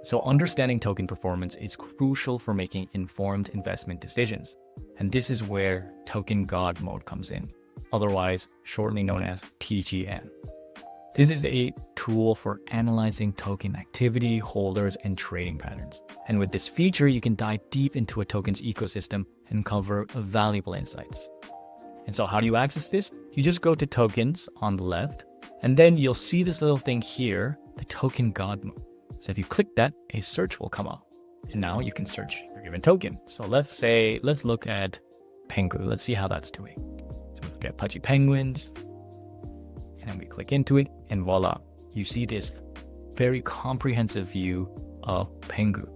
So understanding token performance is crucial for making informed investment decisions. And this is where token God mode comes in, otherwise shortly known as TGM. This is a tool for analyzing token activity, holders, and trading patterns. And with this feature, you can dive deep into a token's ecosystem and cover valuable insights. And so how do you access this? You just go to tokens on the left, and then you'll see this little thing here, the token God mode. So if you click that, a search will come up. And now you can search your given token. So let's look at Pengu. Let's see how that's doing. So we look at Pudgy Penguins, and then we click into it, and voila, you see this very comprehensive view of Pengu.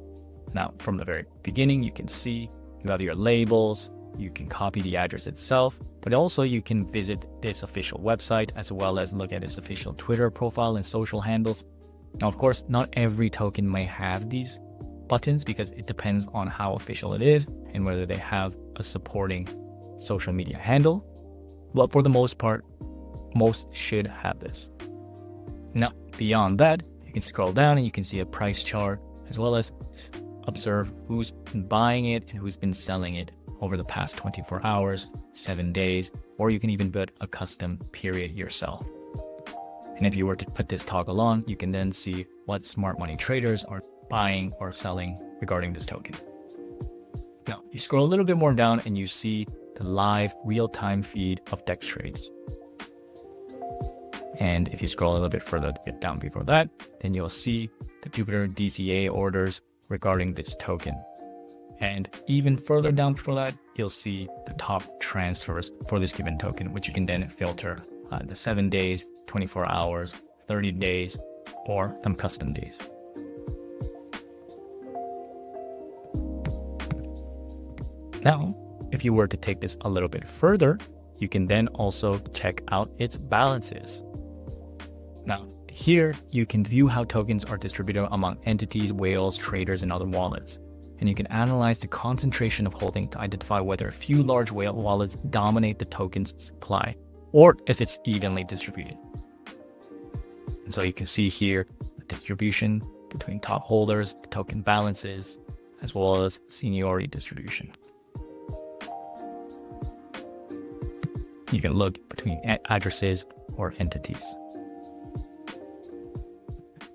Now, from the very beginning, you can see you have your labels, you can copy the address itself, but also you can visit its official website as well as look at its official Twitter profile and social handles. Now, of course, not every token may have these buttons because it depends on how official it is and whether they have a supporting social media handle. But for the most part, most should have this. Now, beyond that, you can scroll down and you can see a price chart as well as observe who's been buying it and who's been selling it over the past 24 hours, 7 days, or you can even put a custom period yourself. And if you were to put this toggle on, you can then see what smart money traders are buying or selling regarding this token. Now, you scroll a little bit more down and you see the live real-time feed of DEX trades. And if you scroll a little bit further to get down before that, then you'll see the Jupiter DCA orders regarding this token. And even further down before that, you'll see the top transfers for this given token, which you can then filter the 7 days, 24 hours, 30 days, or some custom days. Now, if you were to take this a little bit further, you can then also check out its balances. Now, here you can view how tokens are distributed among entities, whales, traders, and other wallets. And you can analyze the concentration of holding to identify whether a few large whale wallets dominate the token's supply, or if it's evenly distributed. And so you can see here the distribution between top holders, token balances, as well as seniority distribution. You can look between addresses or entities.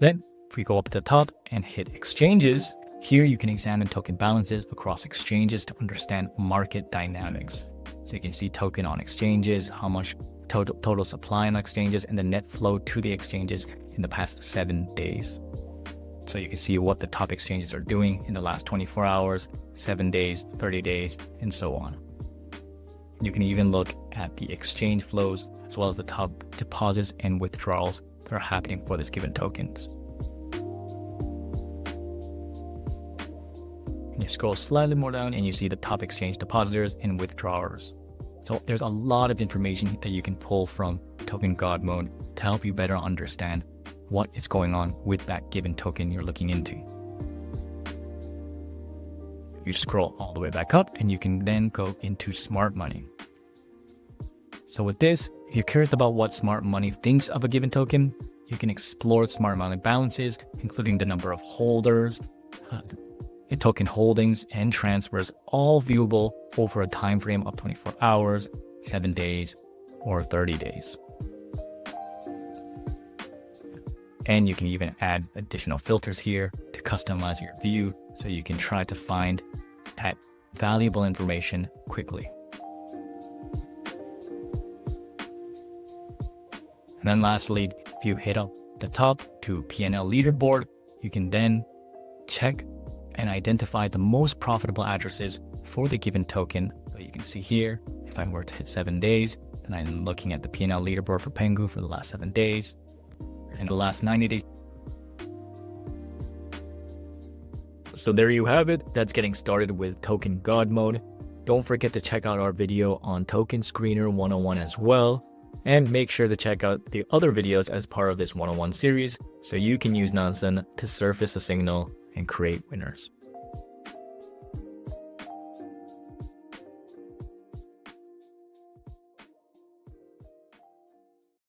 Then, if we go up to the top and hit exchanges, here you can examine token balances across exchanges to understand market dynamics. So you can see token on exchanges, how much total supply on exchanges, and the net flow to the exchanges in the past 7 days. So you can see what the top exchanges are doing in the last 24 hours, 7 days, 30 days, and so on. You can even look at the exchange flows as well as the top deposits and withdrawals that are happening for this given tokens. And you scroll slightly more down and you see the top exchange depositors and withdrawers. So there's a lot of information that you can pull from Token God mode to help you better understand what is going on with that given token you're looking into. You scroll all the way back up and you can then go into smart money. So with this, if you're curious about what smart money thinks of a given token, you can explore smart money balances, including the number of holders, token holdings, and transfers, all viewable over a time frame of 24 hours, 7 days, or 30 days. And you can even add additional filters here to customize your view so you can try to find that valuable information quickly. And then lastly, if you hit up the top to PnL Leaderboard, you can then check and identify the most profitable addresses for the given token. So you can see here, if I were to hit 7 days, then I'm looking at the PnL Leaderboard for Pengu for the last 7 days and the last 90 days. So there you have it. That's getting started with Token God mode. Don't forget to check out our video on Token Screener 101 as well. And make sure to check out the other videos as part of this 101 series so you can use Nansen to surface a signal and create winners.